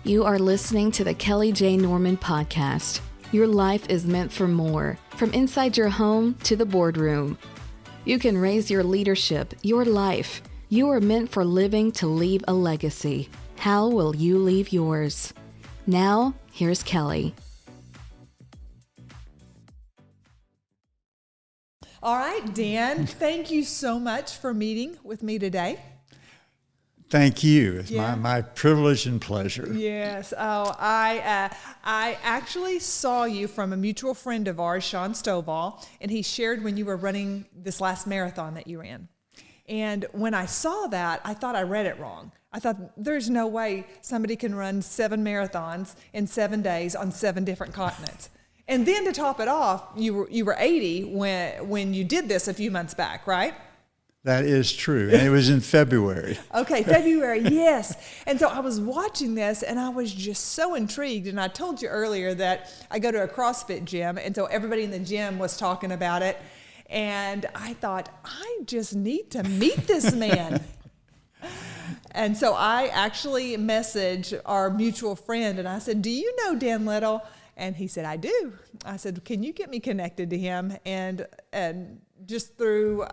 You are listening to the Kelly J. Norman Podcast. Your life is meant for more, from inside your home to the boardroom. You can raise your leadership, your life. You are meant for living to leave a legacy. How will you leave yours? Now, here's Kelly. All right, Dan, thank you so much for meeting with me today. Thank you. It's my privilege and pleasure. Yes. Oh, I actually saw you from a mutual friend of ours, Sean Stovall, and he shared when you were running this last marathon that you ran. And when I saw that, I thought I read it wrong. I thought there's no way somebody can run 7 marathons in 7 days on 7 different continents. And then to top it off, you were 80 when you did this a few months back, right? That is true. And it was in February. Okay, February, yes. And so I was watching this and I was just so intrigued. And I told you earlier that I go to a CrossFit gym. And so everybody in the gym was talking about it. And I thought, I just need to meet this man. And so I actually messaged our mutual friend and I said, do you know Dan Little? And he said, I do. I said, can you get me connected to him? And just through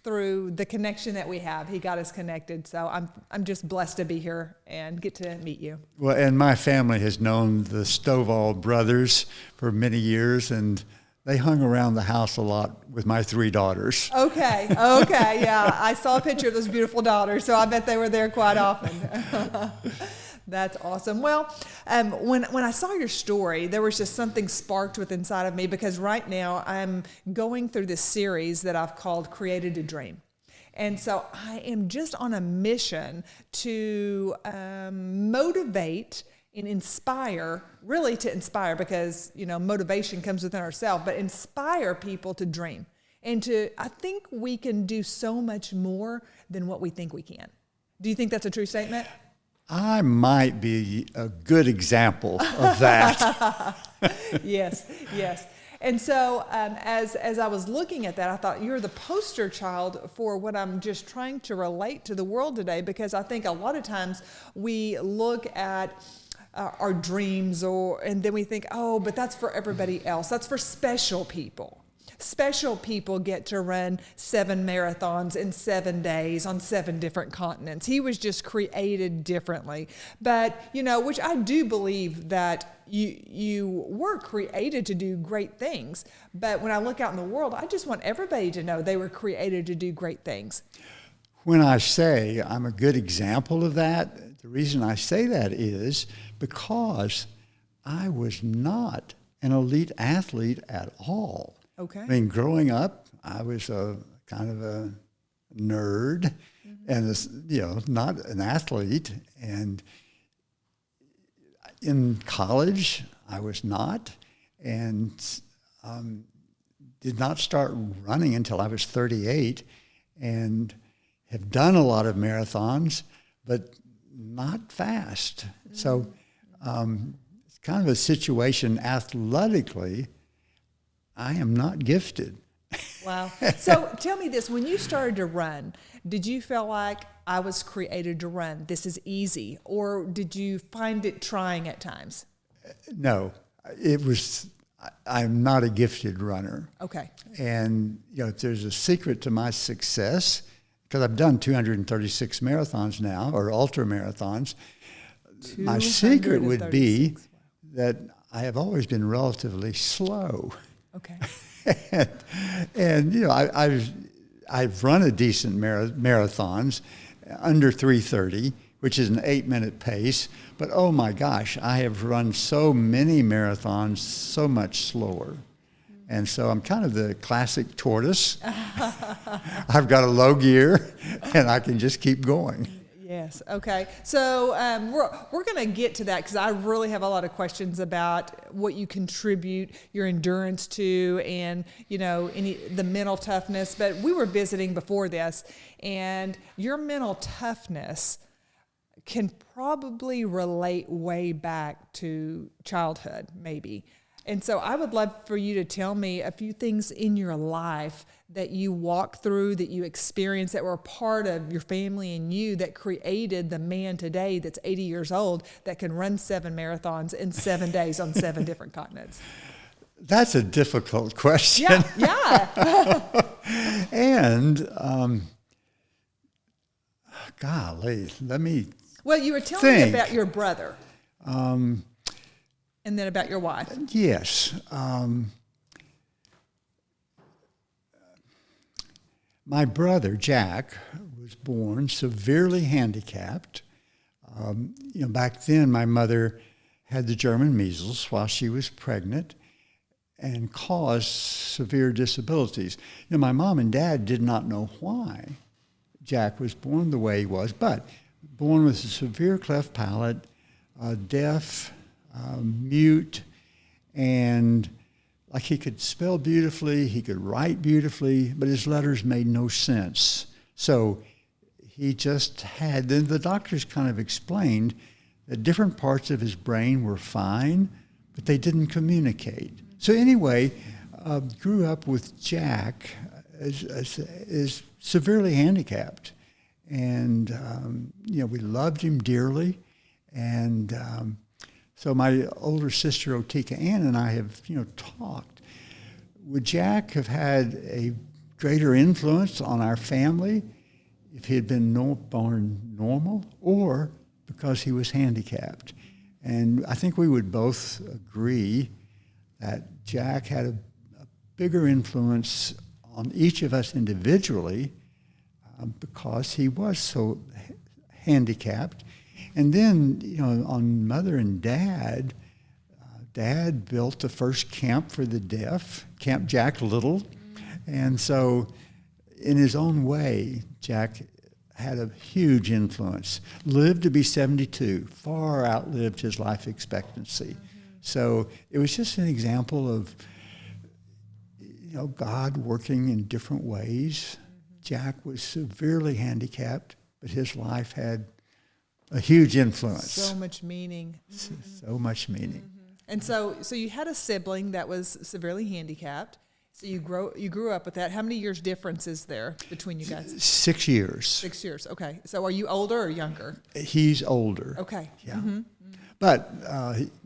the connection that we have, he got us connected. So I'm just blessed to be here and get to meet you. Well, and my family has known the Stovall brothers for many years, and they hung around the house a lot with my 3 daughters. Okay, yeah. I saw a picture of those beautiful daughters, so I bet they were there quite often. That's awesome. Well, when I saw your story, there was just something sparked within inside of me, because right now I'm going through this series that I've called Created to Dream. And so I am just on a mission to motivate and inspire, really to inspire, because, motivation comes within ourselves, but inspire people to dream. And I think we can do so much more than what we think we can. Do you think that's a true statement? I might be a good example of that. Yes. And so as I was looking at that, I thought you're the poster child for what I'm just trying to relate to the world today, because I think a lot of times we look at our dreams and then we think, oh, but that's for everybody else. That's for special people. Special people get to run 7 marathons in 7 days on 7 different continents. He was just created differently. But, which I do believe that you were created to do great things. But when I look out in the world, I just want everybody to know they were created to do great things. When I say I'm a good example of that, the reason I say that is because I was not an elite athlete at all. Okay. I mean, growing up, I was a kind of a nerd, and not an athlete. And in college, I was not, and did not start running until I was 38, and have done a lot of marathons, but not fast. Mm-hmm. So it's kind of a situation athletically. I am not gifted. Wow. So tell me this, when you started to run, did you feel like I was created to run? This is easy. Or did you find it trying at times? No, I'm not a gifted runner. Okay. And, if there's a secret to my success, because I've done 236 marathons now, or ultra marathons, my secret would be that I have always been relatively slow. Okay. and I've run a decent marathons under 3:30, which is an 8-minute pace. But oh my gosh, I have run so many marathons so much slower. And so I'm kind of the classic tortoise. I've got a low gear and I can just keep going. Yes. Okay. So we're going to get to that, because I really have a lot of questions about what you contribute your endurance to, and the mental toughness. But we were visiting before this, and your mental toughness can probably relate way back to childhood, maybe. And so I would love for you to tell me a few things in your life that you walked through, that you experienced, that were a part of your family and you, that created the man today that's 80 years old that can run 7 marathons in 7 days on 7 different continents. That's a difficult question. Yeah. And, golly, let me Well, you were telling me think. about your brother. And then about your wife. Yes. My brother, Jack, was born severely handicapped. Back then, my mother had the German measles while she was pregnant and caused severe disabilities. My mom and dad did not know why Jack was born the way he was, but born with a severe cleft palate, deaf, mute, and like he could spell beautifully, he could write beautifully, but his letters made no sense. So he just had, then the doctors kind of explained that different parts of his brain were fine, but they didn't communicate. So anyway, grew up with Jack as severely handicapped. And, we loved him dearly. And so my older sister, Otika Ann, and I have, talked. Would Jack have had a greater influence on our family if he had been born normal or because he was handicapped? And I think we would both agree that Jack had a bigger influence on each of us individually because he was so handicapped. And then, on Mother and Dad, Dad built the first camp for the deaf, Camp Jack Little. And so in his own way, Jack had a huge influence. Lived to be 72, far outlived his life expectancy. So it was just an example of, God working in different ways. Jack was severely handicapped, but his life had a huge influence. So much meaning. So much meaning. And so you had a sibling that was severely handicapped. So you grew up with that. How many years difference is there between you guys? 6 years. 6 years. Okay. So are you older or younger? He's older. Okay. Yeah. But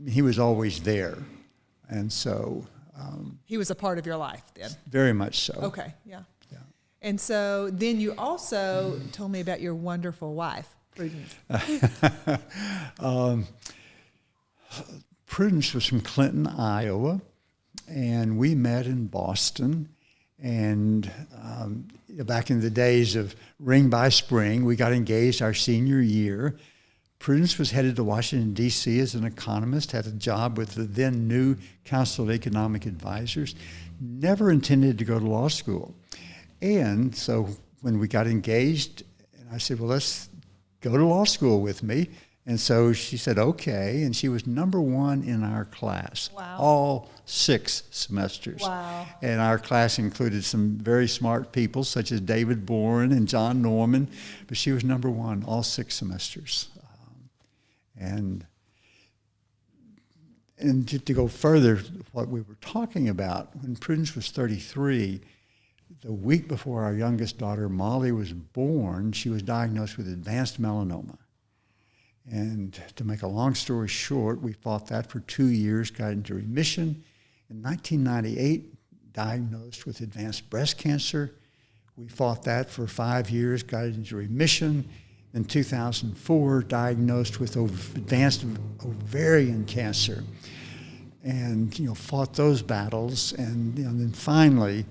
he was always there. And so... he was a part of your life then? Very much so. Okay. Yeah. And so then you also told me about your wonderful wife, Prudence. Prudence was from Clinton, Iowa, and we met in Boston. And back in the days of ring by spring, we got engaged our senior year. Prudence was headed to Washington, D.C. as an economist, had a job with the then new Council of Economic Advisors, never intended to go to law school. And so when we got engaged, and I said, well, let's go to law school with me. And so she said, okay. And she was number 1 in our class, Wow. all 6 semesters. Wow. And our class included some very smart people, such as David Boren and John Norman, but she was number 1 all 6 semesters. And to go further, what we were talking about, when Prudence was 33, the week before our youngest daughter, Molly, was born, she was diagnosed with advanced melanoma. And to make a long story short, we fought that for 2 years, got into remission. In 1998, diagnosed with advanced breast cancer. We fought that for 5 years, got into remission. In 2004, diagnosed with advanced ovarian cancer. And, fought those battles. And then finally,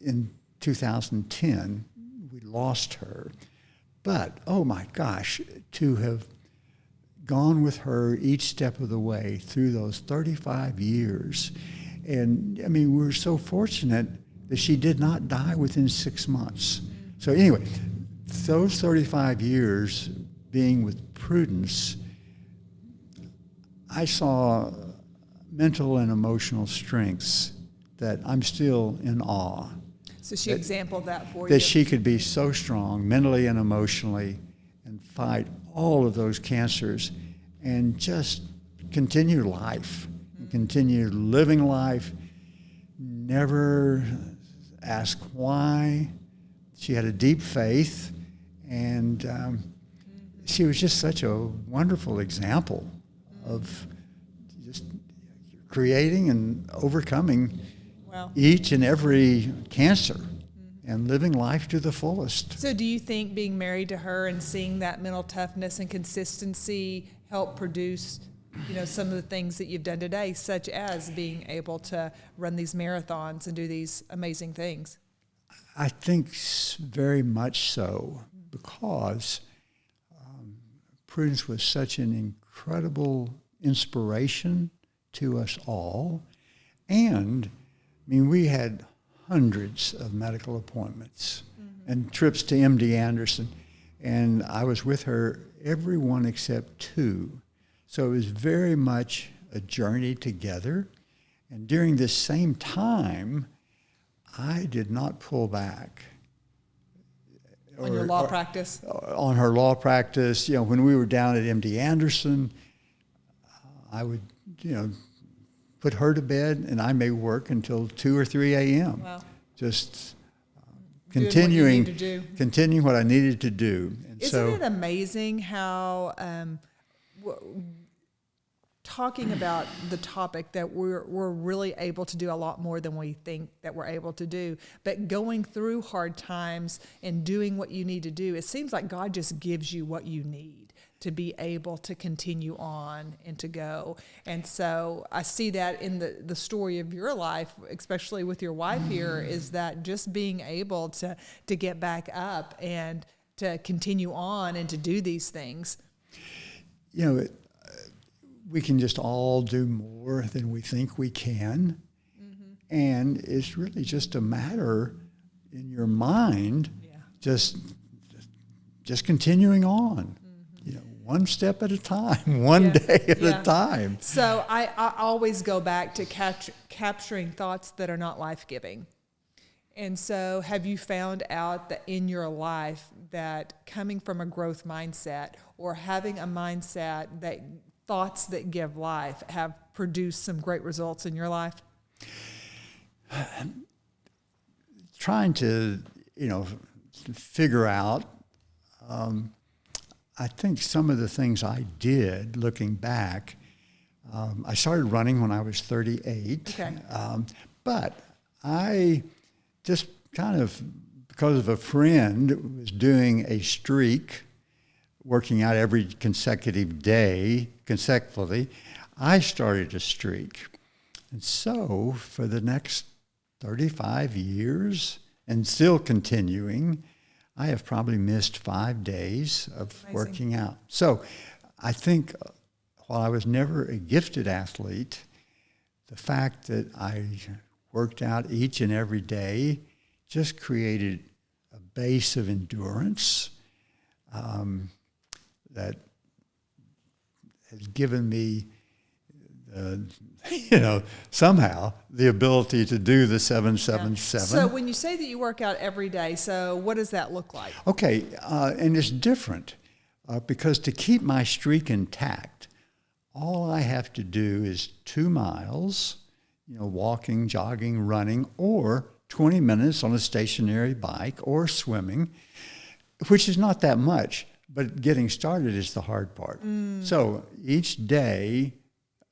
in 2010, we lost her. But, oh my gosh, to have gone with her each step of the way through those 35 years. And, we were so fortunate that she did not die within 6 months. So anyway, those 35 years being with Prudence, I saw mental and emotional strengths that I'm still in awe. so she exampled that for you? That she could be so strong mentally and emotionally and fight all of those cancers and just continue life. and continue living life, never ask why. She had a deep faith, and she was just such a wonderful example of just creating and overcoming each and every cancer and living life to the fullest. So do you think being married to her and seeing that mental toughness and consistency help produce, some of the things that you've done today, such as being able to run these marathons and do these amazing things? I think very much so, because Prudence was such an incredible inspiration to us all. And, we had hundreds of medical appointments and trips to MD Anderson. And I was with her every one except 2. So it was very much a journey together. And during this same time, I did not pull back. On your law practice? On her law practice. When we were down at MD Anderson, I would, put her to bed, and I may work until 2 or 3 a.m. Wow. Just continuing what I needed to do. And Isn't it amazing how talking about the topic that we're really able to do a lot more than we think that we're able to do, but going through hard times and doing what you need to do, it seems like God just gives you what you need to be able to continue on and to go. And so I see that in the story of your life, especially with your wife here, is that just being able to get back up and to continue on and to do these things. We can just all do more than we think we can. And it's really just a matter in your mind, just continuing on. One step at a time, one day at a time. So I always go back to capturing thoughts that are not life-giving. And so have you found out that in your life that coming from a growth mindset or having a mindset that thoughts that give life have produced some great results in your life? Trying to, figure out, I think some of the things I did, looking back, I started running when I was 38. Okay. But I just kind of, because of a friend, was doing a streak, working out every consecutive day, consecutively. I started a streak. And so for the next 35 years, and still continuing, I have probably missed 5 days of working out. So I think while I was never a gifted athlete, the fact that I worked out each and every day just created a base of endurance that has given me somehow the ability to do the 777. So when you say that you work out every day, so what does that look like? Okay, and it's different because to keep my streak intact, all I have to do is 2 miles, walking, jogging, running, or 20 minutes on a stationary bike or swimming, which is not that much, but getting started is the hard part. So each day,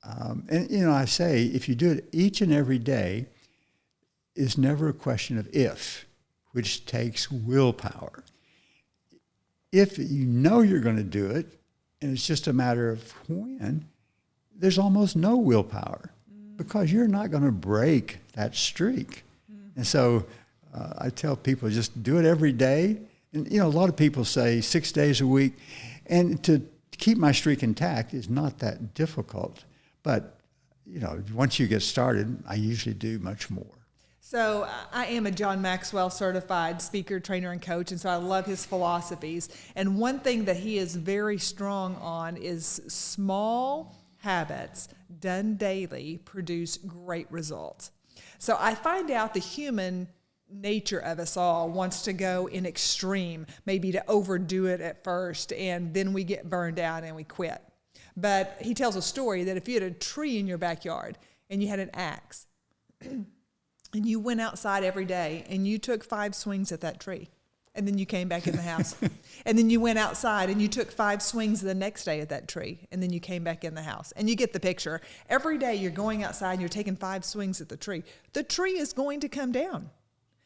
and I say, if you do it each and every day, it's never a question of if, which takes willpower. If you know you're going to do it, and it's just a matter of when, there's almost no willpower because you're not going to break that streak. And so I tell people, just do it every day. And, a lot of people say 6 days a week. And to keep my streak intact is not that difficult. But, once you get started, I usually do much more. So I am a John Maxwell certified speaker, trainer, and coach, and so I love his philosophies. And one thing that he is very strong on is small habits done daily produce great results. So I find out the human nature of us all wants to go in extreme, maybe to overdo it at first, and then we get burned out and we quit. But he tells a story that if you had a tree in your backyard and you had an axe and you went outside every day and you took 5 swings at that tree, and then you came back in the house. And then you went outside and you took 5 swings the next day at that tree, and then you came back in the house. And you get the picture. Every day you're going outside and you're taking 5 swings at the tree. The tree is going to come down.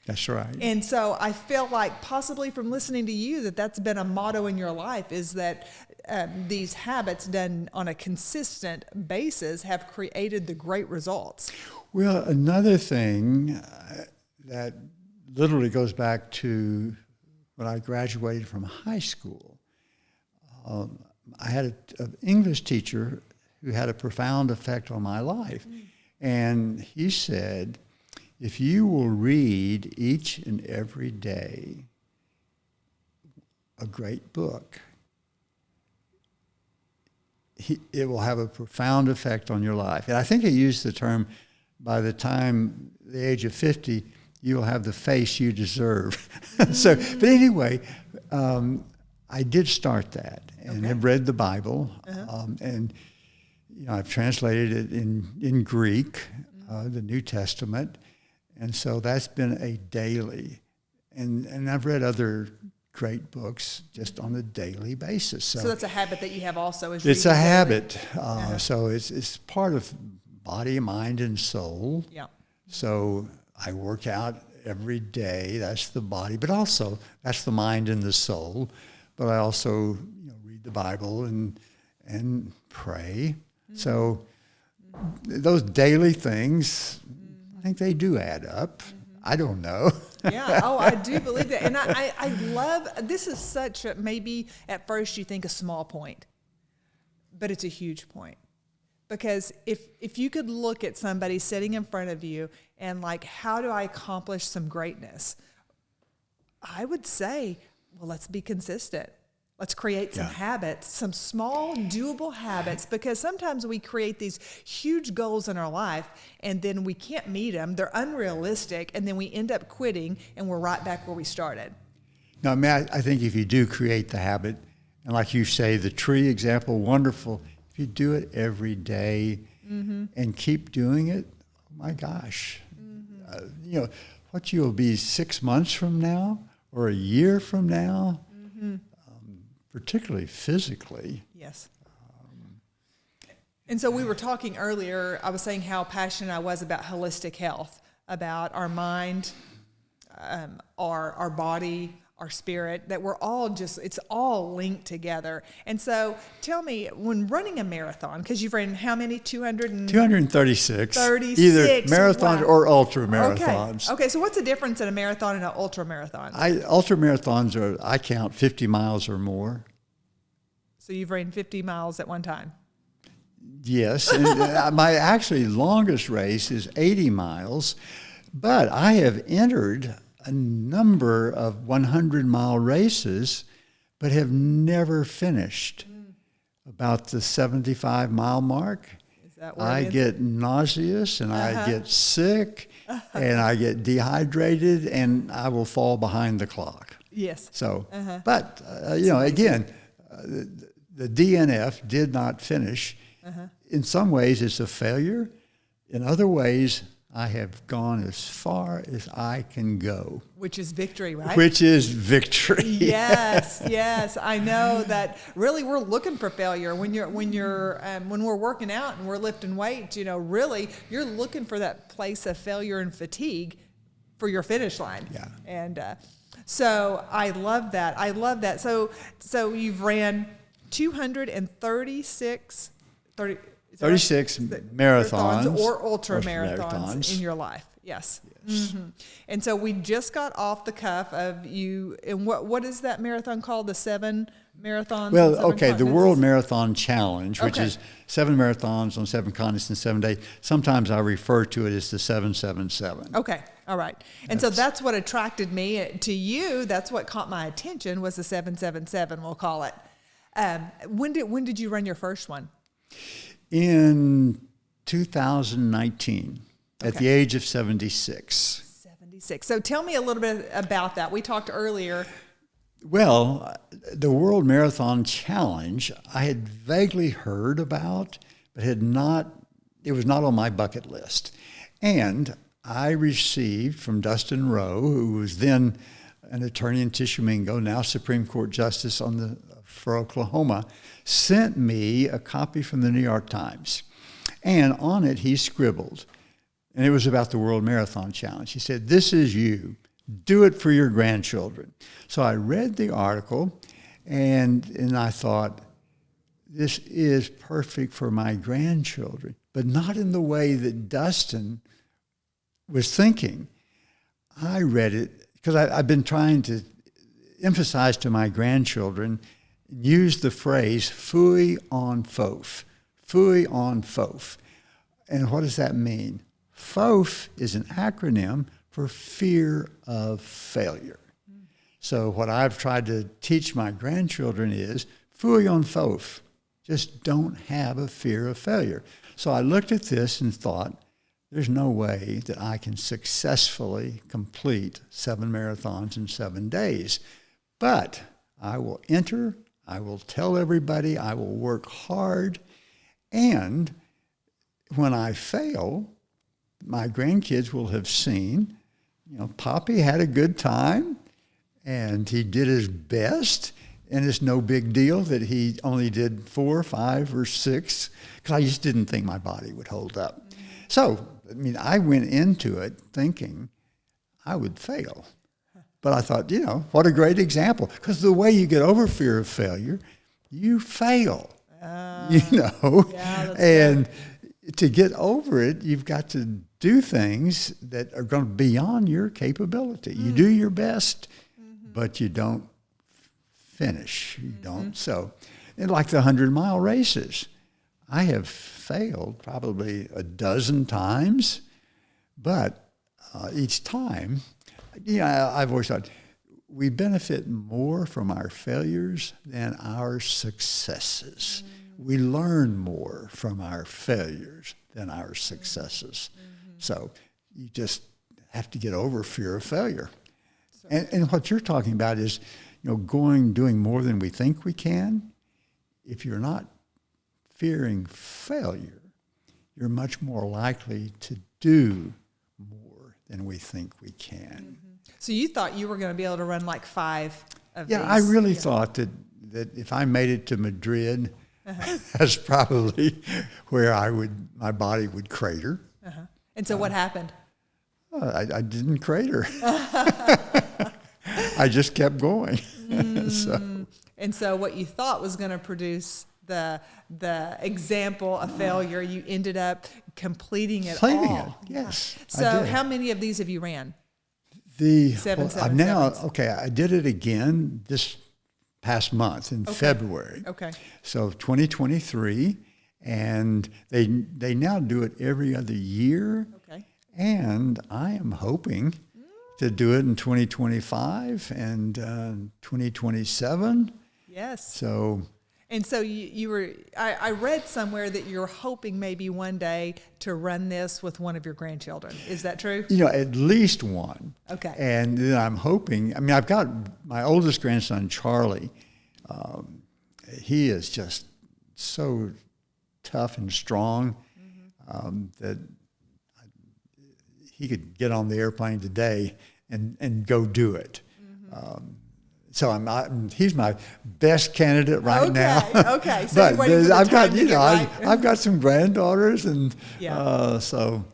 That's right. And so I feel like possibly from listening to you that's been a motto in your life, is that these habits done on a consistent basis have created the great results. Well, another thing that literally goes back to when I graduated from high school, I had an English teacher who had a profound effect on my life. And he said, if you will read each and every day a great book, it will have a profound effect on your life. And I think he used the term, by the time the age of 50, you'll have the face you deserve. But anyway, I did start that, and have read the Bible, and I've translated it in Greek, the New Testament, and so that's been a daily. And I've read other great books just on a daily basis. So that's a habit that you have also. It's a habit. So it's part of body, mind, and soul. Yeah. So I work out every day. That's the body, but also that's the mind and the soul. But I also read the Bible and pray. So those daily things, I think they do add up. I don't know. Yeah. Oh, I do believe that. And I love, this is such a, maybe at first you think a small point, but it's a huge point. Because if you could look at somebody sitting in front of you and like, how do I accomplish some greatness? I would say, well, let's be consistent. Let's create some habits, some small, doable habits, because sometimes we create these huge goals in our life and then we can't meet them. They're unrealistic, and then we end up quitting and we're right back where we started. Now, Matt, I think if you do create the habit, and like you say, the tree example, wonderful. If you do it every day and keep doing it, oh my gosh, what you'll be 6 months from now or a year from now, particularly physically. Yes. And so we were talking earlier, I was saying how passionate I was about holistic health, about our mind, our body, our spirit, that we're all it's all linked together. And so tell me, when running a marathon, because you've ran how many, 236. 36. Either marathons or ultra marathons. Okay, so what's the difference in a marathon and an ultra marathon? Ultra marathons I count 50 miles or more. So you've ran 50 miles at one time? Yes, and my actually longest race is 80 miles, but I have entered a number of 100-mile races, but have never finished. About the 75-mile mark, is that where I get nauseous, and I get sick, and I get dehydrated, and I will fall behind the clock. Yes. So, but, again, the DNF did not finish. In some ways, it's a failure. In other ways, I have gone as far as I can go. Which is victory, right? Which is victory. Yes, yes. I know that really we're looking for failure when we're working out and we're lifting weights, really you're looking for that place of failure and fatigue for your finish line. Yeah. And so I love that. I love that. So you've ran 236 marathons or ultra marathons in your life. Yes. And so we just got off the cuff of you. And what is that marathon called? The 7 marathons? Well, okay, the World Marathon Challenge, which is 7 marathons on 7 continents in 7 days. Sometimes I refer to it as the 777. Okay. All right. And so that's what attracted me to you. That's what caught my attention was the 777, we'll call it. When did you run your first one? In 2019, at the age of 76. 76. So tell me a little bit about that. We talked earlier Well, the World Marathon Challenge, I had vaguely heard about, but it was not on my bucket list. And I received from Dustin Rowe, who was then an attorney in Tishomingo, now Supreme Court Justice for Oklahoma, sent me a copy from the New York Times. And on it, he scribbled, and it was about the World Marathon Challenge. He said, "This is you. Do it for your grandchildren." So I read the article, and I thought, this is perfect for my grandchildren, but not in the way that Dustin was thinking. I read it because I've been trying to emphasize to my grandchildren, use the phrase "fooey on fof," "fooey on fof." And what does that mean? FOF is an acronym for fear of failure. So what I've tried to teach my grandchildren is "fooey on fof." Just don't have a fear of failure. So I looked at this and thought, there's no way that I can successfully complete 7 marathons in 7 days. But I will enter, I will tell everybody, I will work hard, and when I fail, my grandkids will have seen, Poppy had a good time, and he did his best, and it's no big deal that he only did 4, 5, or 6, because I just didn't think my body would hold up. So, I went into it thinking I would fail. But I thought, what a great example. Because the way you get over fear of failure, you fail, Yeah, and to get over it, you've got to do things that are going to be beyond your capability. You do your best, but you don't finish. You don't. So, like the 100-mile races, I have failed probably a dozen times, but each time, I've always thought we benefit more from our failures than our successes. We learn more from our failures than our successes. So you just have to get over fear of failure. And what you're talking about is, doing more than we think we can. If you're not fearing failure, you're much more likely to do more than we think we can. So you thought you were going to be able to run like 5 of these? Yeah, I really thought that if I made it to Madrid, that's probably where my body would crater. And so what happened? I didn't crater. I just kept going. And so what you thought was going to produce the example of failure, you ended up completing it all. Yes. So how many of these have you ran? I did it again this past month in February. Okay. So 2023, and they now do it every other year. Okay. And I am hoping to do it in 2025 and 2027. Yes. So. And so you were, I read somewhere that you're hoping maybe one day to run this with one of your grandchildren. Is that true? At least one. Okay. And then I'm hoping, I've got my oldest grandson, Charlie. He is just so tough and strong that he could get on the airplane today and go do it. So he's my best candidate right now. Okay. So but you're waiting for the I've got, time to get right. I've got some granddaughters, and Yeah. so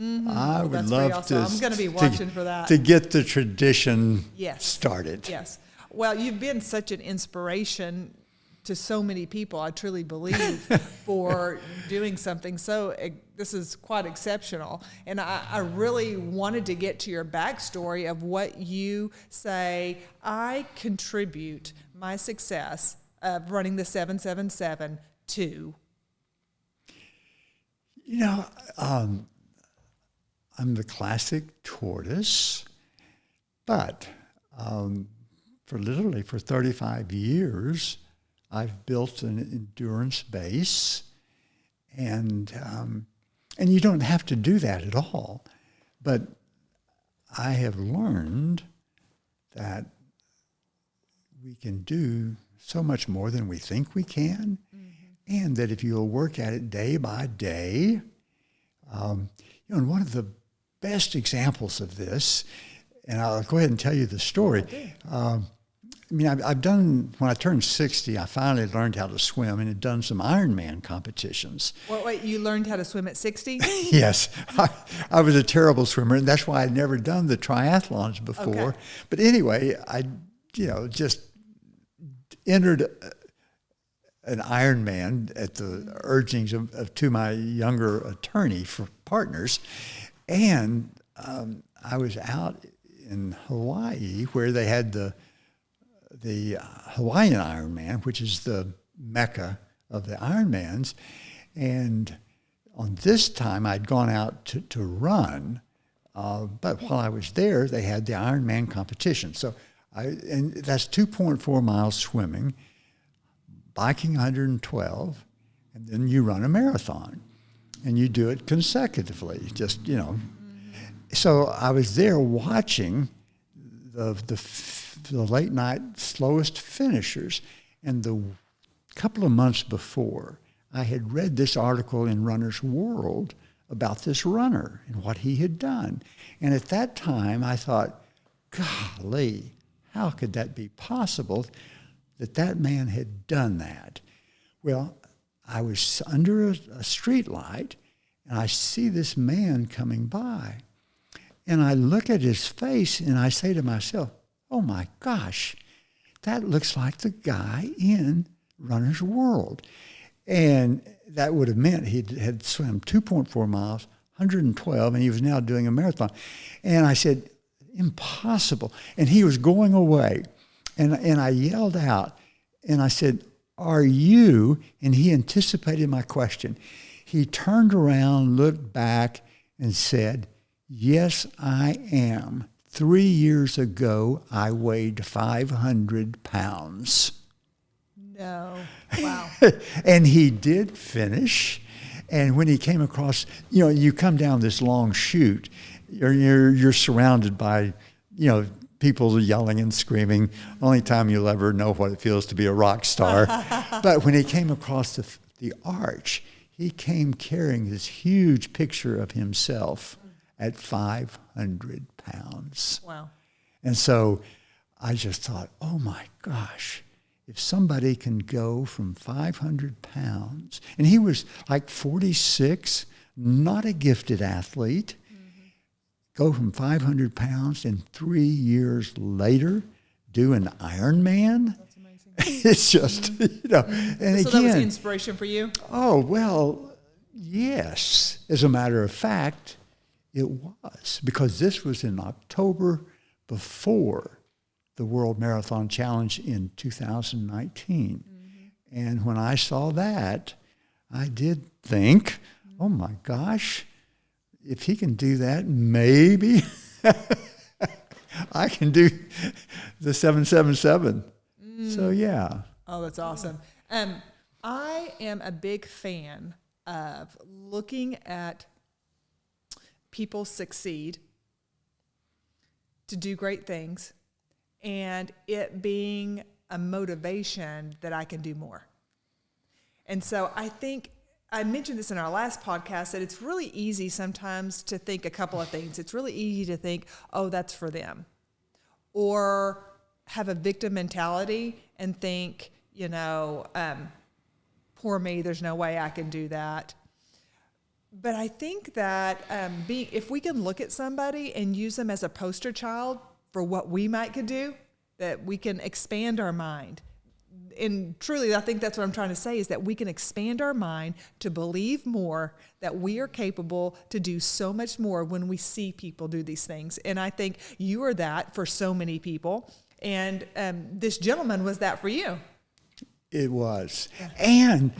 I would that's love pretty awesome. to. I'm going to be watching for that. To get the tradition Yes. started. Yes. Well, you've been such an inspiration to so many people, I truly believe, for doing something so, this is quite exceptional. And I really wanted to get to your backstory of what you say, I contribute my success of running the 777 to. I'm the classic tortoise, but for 35 years, I've built an endurance base, and you don't have to do that at all. But I have learned that we can do so much more than we think we can, and that if you'll work at it day by day, and one of the best examples of this, and I'll go ahead and tell you the story. I've done, when I turned 60, I finally learned how to swim and had done some Ironman competitions. Wait, you learned how to swim at 60? Yes. I was a terrible swimmer, and that's why I'd never done the triathlons before. Okay. But anyway, I, just entered an Ironman at the urgings of two of my younger attorney partners, and I was out in Hawaii where they had the Hawaiian Ironman, which is the mecca of the Ironmans, and on this time I'd gone out to run, but while I was there, they had the Ironman competition. So and that's 2.4 miles swimming, biking 112, and then you run a marathon, and you do it consecutively, So I was there watching the late night slowest finishers, and the couple of months before, I had read this article in Runner's World about this runner and what he had done. And at that time, I thought, golly, how could that be possible that man had done that? Well, I was under a street light, and I see this man coming by. And I look at his face, and I say to myself, oh my gosh, that looks like the guy in Runner's World. And that would have meant he had swum 2.4 miles, 112, and he was now doing a marathon. And I said, impossible. And he was going away. And I yelled out, and I said, are you? And he anticipated my question. He turned around, looked back, and said, yes, I am. 3 years ago, I weighed 500 pounds. No. Wow. And he did finish. And when he came across, you come down this long chute, you're surrounded by, people yelling and screaming. Only time you'll ever know what it feels to be a rock star. But when he came across the arch, he came carrying this huge picture of himself at 500 pounds. Wow. And so I just thought, oh my gosh, if somebody can go from 500 pounds, and he was like 46, not a gifted athlete, go from 500 pounds and 3 years later do an Ironman. That's amazing. It's just, and so again. So that was the inspiration for you? Oh, well, yes. As a matter of fact, it was, because this was in October before the World Marathon Challenge in 2019. And when I saw that, I did think, oh my gosh, if he can do that, maybe I can do the 777. So, yeah. Oh, that's awesome. I am a big fan of looking at people succeed, to do great things, and it being a motivation that I can do more. And so I think, I mentioned this in our last podcast, that it's really easy sometimes to think a couple of things. It's really easy to think, oh, that's for them. Or have a victim mentality and think, poor me, there's no way I can do that. But I think that if we can look at somebody and use them as a poster child for what we could do, that we can expand our mind. And truly, I think that's what I'm trying to say, is that we can expand our mind to believe more, that we are capable to do so much more when we see people do these things. And I think you are that for so many people. And this gentleman was that for you. It was. Yeah. And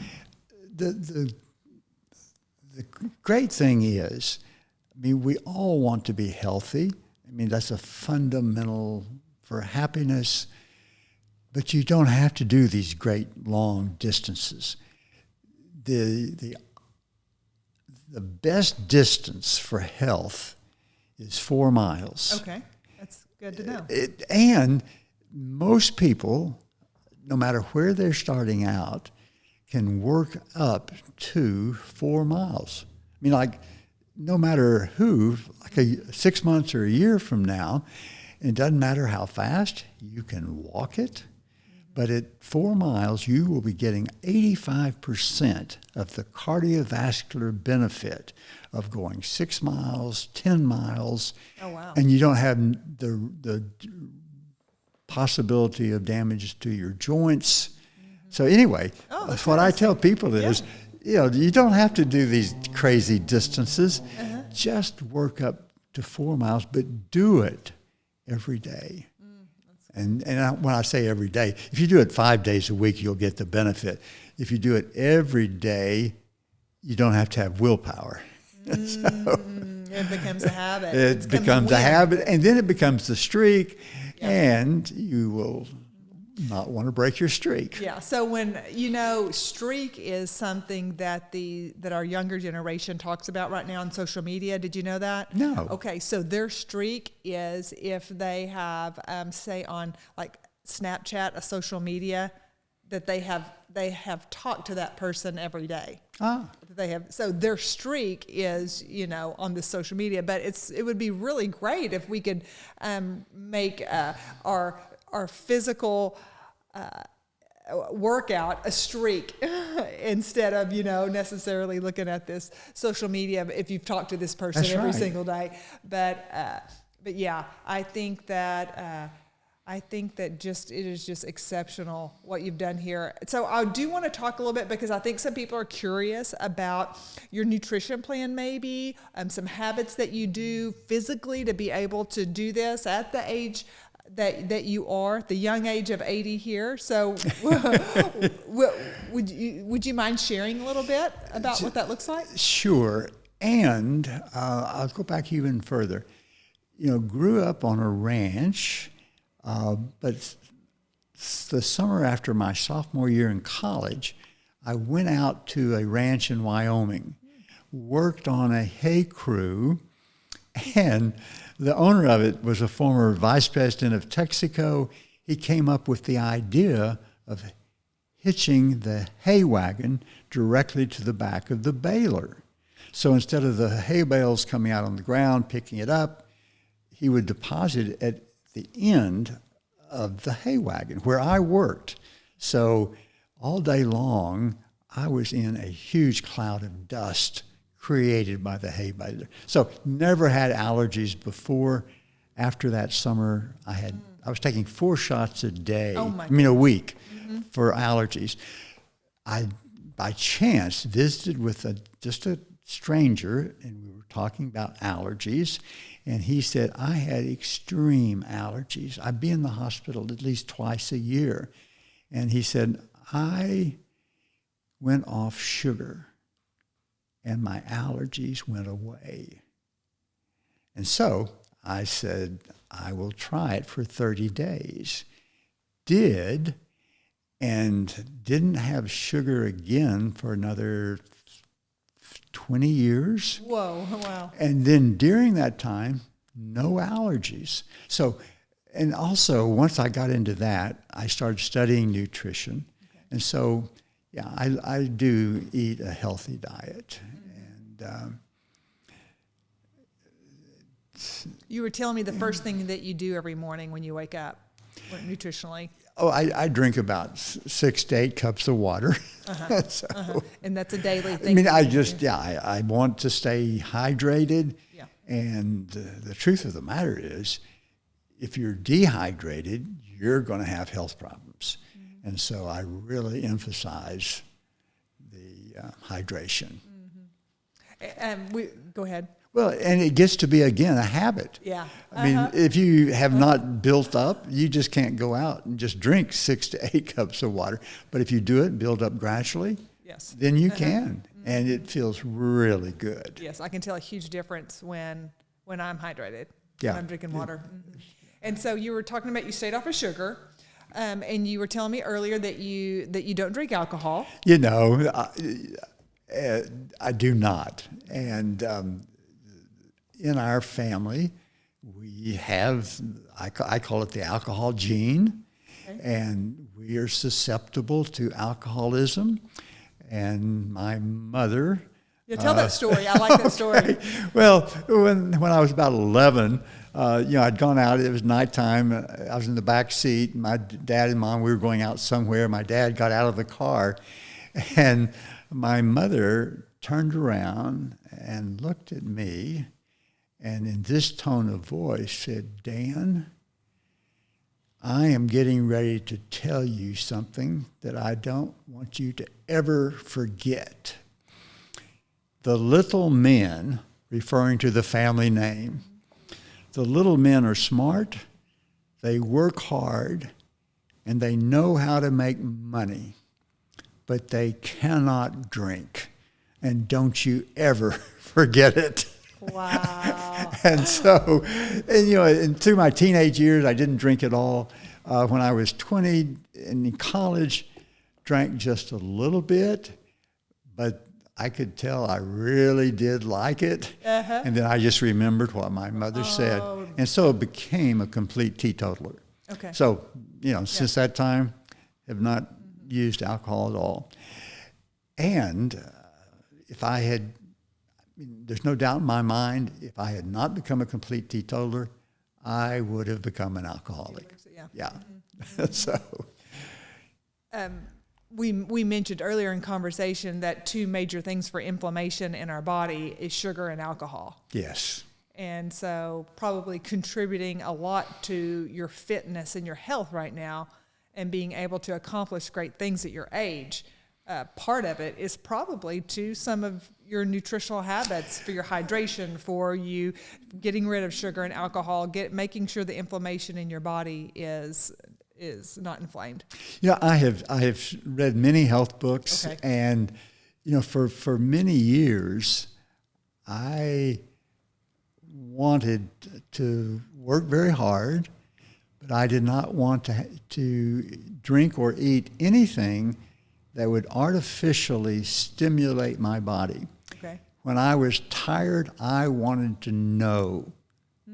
the great thing is, we all want to be healthy. That's a fundamental for happiness. But you don't have to do these great long distances. The best distance for health is 4 miles. Okay, that's good to know. And most people, no matter where they're starting out, can work up to 4 miles. I mean, like, no matter who, like 6 months or a year from now, it doesn't matter how fast, you can walk it. But at 4 miles, you will be getting 85% of the cardiovascular benefit of going 6 miles, 10 miles. Oh, wow. And you don't have the possibility of damage to your joints. So anyway, that's what I tell people is, you don't have to do these crazy distances. Just work up to 4 miles, but do it every day. When I say every day, if you do it 5 days a week, you'll get the benefit. If you do it every day, you don't have to have willpower. It becomes a habit. It becomes a habit, and then it becomes the streak, and you will not want to break your streak. Yeah. So when streak is something that our younger generation talks about right now on social media. Did you know that? No. Okay. So their streak is if they have, say on like Snapchat, a social media, that they have talked to that person every day. So their streak is on this social media, but it would be really great if we could make our physical workout a streak instead of necessarily looking at this social media if you've talked to this person every single day. But yeah, I think that just it is just exceptional what you've done here. So I do want to talk a little bit because I think some people are curious about your nutrition plan, maybe some habits that you do physically to be able to do this at the age that you are, the young age of 80 here. So would you mind sharing a little bit about what that looks like? Sure. And I'll go back even further. Grew up on a ranch. But the summer after my sophomore year in college, I went out to a ranch in Wyoming, worked on a hay crew, and the owner of it was a former vice president of Texaco. He came up with the idea of hitching the hay wagon directly to the back of the baler. So instead of the hay bales coming out on the ground, picking it up, he would deposit it at the end of the hay wagon where I worked. So all day long, I was in a huge cloud of dust created by the hay baler. So never had allergies before. After that summer, I was taking 4 shots a day, a week for allergies. I, by chance, visited with just a stranger, and we were talking about allergies. And he said, I had extreme allergies. I'd be in the hospital at least twice a year. And he said, I went off sugar and my allergies went away. And so I said, I will try it for 30 days. Did, and didn't have sugar again for another 20 years. Whoa, wow. And then during that time, no allergies. So, and also once I got into that, I started studying nutrition. Okay. And so, yeah, I do eat a healthy diet. And you were telling me the first thing that you do every morning when you wake up, nutritionally. Oh, I drink about 6 to 8 cups of water. And that's a daily thing. I mean, I want to stay hydrated. Yeah. And the truth of the matter is, if you're dehydrated, you're going to have health problems. Mm-hmm. And so I really emphasize the hydration. Mm-hmm. Go ahead. Well, and it gets to be, again, a habit. Yeah. I mean, if you have not built up, you just can't go out and just drink 6 to 8 cups of water. But if you do it, build up gradually, then you can. And it feels really good. Yes, I can tell a huge difference when I'm hydrated, when I'm drinking water. Mm-hmm. And so you were talking about you stayed off of sugar, and you were telling me earlier that you don't drink alcohol. I do not. And in our family, we have, I call it the alcohol gene, Okay. and we are susceptible to alcoholism. And my mother. Yeah, tell that story. I like that story. Okay. Well, when I was about 11, I'd gone out. It was nighttime. I was in the back seat. My dad and mom, we were going out somewhere. My dad got out of the car, and my mother turned around and looked at me, and in this tone of voice said, "Dan, I am getting ready to tell you something that I don't want you to ever forget. The little men," referring to the family name, "the little men are smart, they work hard, and they know how to make money, but they cannot drink. And don't you ever forget it." Wow. And so, and through my teenage years, I didn't drink at all. When I was 20 in college, drank just a little bit, but I could tell I really did like it. Uh-huh. And then I just remembered what my mother said. And so it became a complete teetotaler. Okay. So, since that time, have not used alcohol at all. And there's no doubt in my mind, if I had not become a complete teetotaler, I would have become an alcoholic. Yeah. So. We mentioned earlier in conversation that two major things for inflammation in our body is sugar and alcohol. Yes. And so probably contributing a lot to your fitness and your health right now and being able to accomplish great things at your age. Part of it is probably to some of your nutritional habits for your hydration, for you getting rid of sugar and alcohol, making sure the inflammation in your body is not inflamed. I have read many health books, Okay. and for many years, I wanted to work very hard, but I did not want to drink or eat anything that would artificially stimulate my body. Okay. When I was tired, I wanted to know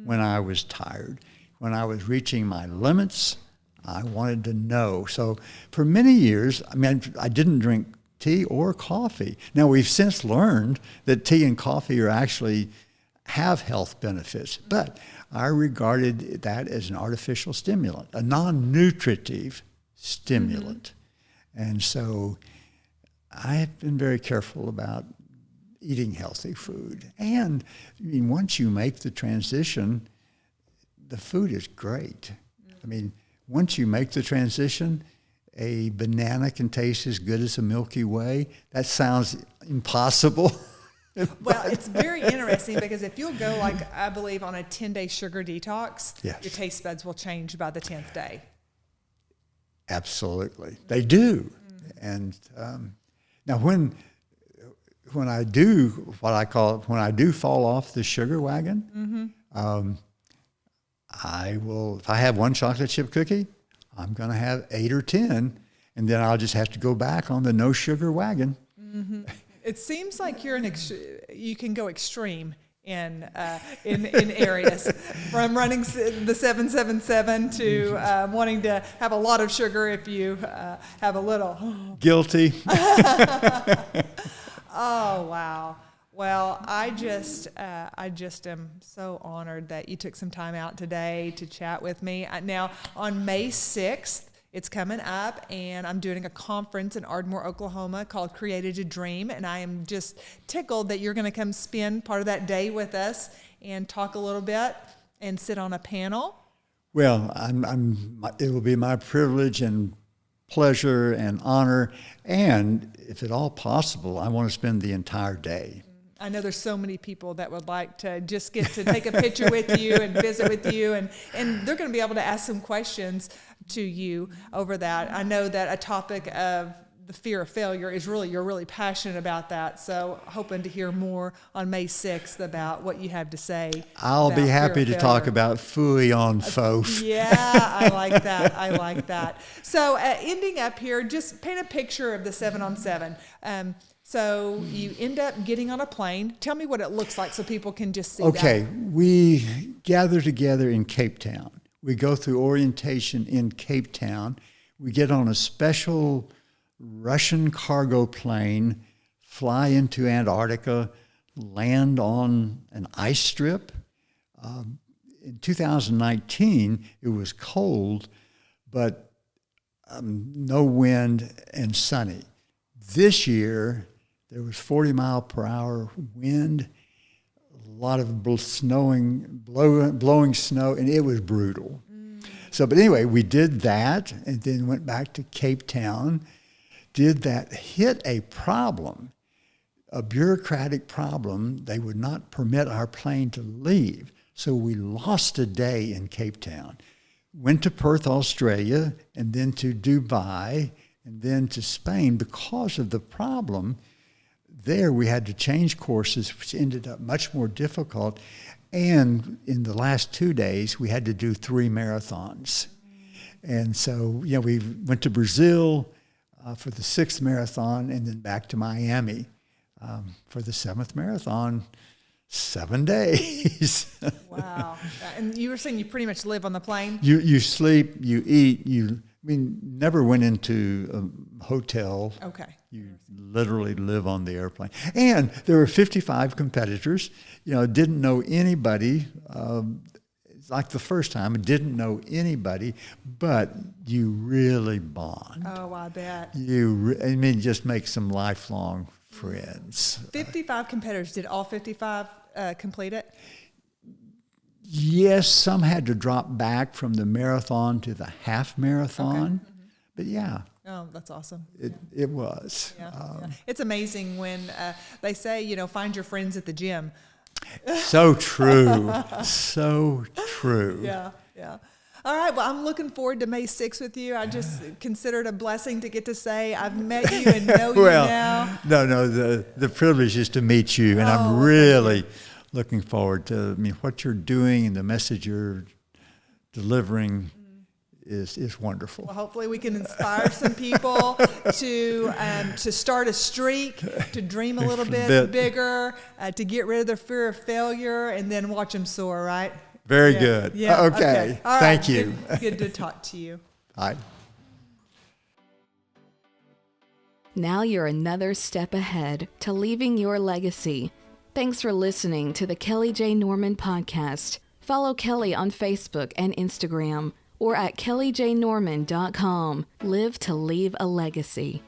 when I was tired. When I was reaching my limits, I wanted to know. So for many years, I didn't drink tea or coffee. Now, we've since learned that tea and coffee have health benefits, but I regarded that as an artificial stimulant, a non-nutritive stimulant. And so I have been very careful about eating healthy food. And once you make the transition, the food is great. Once you make the transition, a banana can taste as good as a Milky Way. That sounds impossible. Well, it's very interesting because if you'll go, I believe, on a 10-day sugar detox, Yes. your taste buds will change by the 10th day. Absolutely, they do. And now, when I do when I do fall off the sugar wagon, I will. If I have one chocolate chip cookie, I'm going to have 8 or 10, and then I'll just have to go back on the no sugar wagon. It seems like you can go extreme in areas, from running the 777 to wanting to have a lot of sugar if you have a little. Guilty. Oh, wow. Well, I just am so honored that you took some time out today to chat with me. Now, on May 6th, it's coming up, and I'm doing a conference in Ardmore, Oklahoma called Created to Dream, and I am just tickled that you're going to come spend part of that day with us and talk a little bit and sit on a panel. Well, it will be my privilege and pleasure and honor, and if at all possible, I want to spend the entire day. I know there's so many people that would like to just get to take a picture with you and visit with you, and they're going to be able to ask some questions to you over that. I know that a topic of the fear of failure is you're really passionate about that, so hoping to hear more on May 6th about what you have to say. I'll be happy to talk about fooey on fof. Yeah, I like that. I like that. So ending up here, just paint a picture of the 7-on-7. So you end up getting on a plane. Tell me what it looks like so people can just see Okay, that. we gather together in Cape Town. We go through orientation in Cape Town. We get on a special Russian cargo plane, fly into Antarctica, land on an ice strip. In 2019, it was cold, but no wind and sunny. This year, there was 40-mile-per-hour wind, a lot of blowing snow, and it was brutal. So, but anyway, we did that, and then went back to Cape Town, did that, hit a problem, a bureaucratic problem. They would not permit our plane to leave. So we lost a day in Cape Town. Went to Perth, Australia, and then to Dubai, and then to Spain. Because of the problem, there we had to change courses, which ended up much more difficult. And in the last 2 days, we had to do 3 marathons. And so, we went to Brazil for the 6th marathon, and then back to Miami for the 7th marathon. 7 days. Wow. And you were saying you pretty much live on the plane? You sleep, you eat, never went into a hotel. Okay. You literally live on the airplane. And there were 55 competitors, didn't know anybody. It's like the first time, I didn't know anybody, but you really bond. Oh, I bet. Just make some lifelong friends. 55 competitors. Did all 55 complete it? Yes, some had to drop back from the marathon to the half marathon. Okay. But yeah. Oh, that's awesome. It was. Yeah. It's amazing when they say, find your friends at the gym. So true. So true. Yeah. All right. Well, I'm looking forward to May 6th with you. I just consider it a blessing to get to say I've met you and know you now. No. The privilege is to meet you, and I'm really looking forward to what you're doing and the message you're delivering is wonderful. Well, hopefully we can inspire some people to start a streak, to dream a little bit bigger, to get rid of their fear of failure, and then watch them soar. Right. Very good. Yeah. Okay. All right. Thank you. Good to talk to you. Bye. Now you're another step ahead to leaving your legacy. Thanks for listening to the Kelly J. Norman Podcast. Follow Kelly on Facebook and Instagram or at kellyjnorman.com. Live to leave a legacy.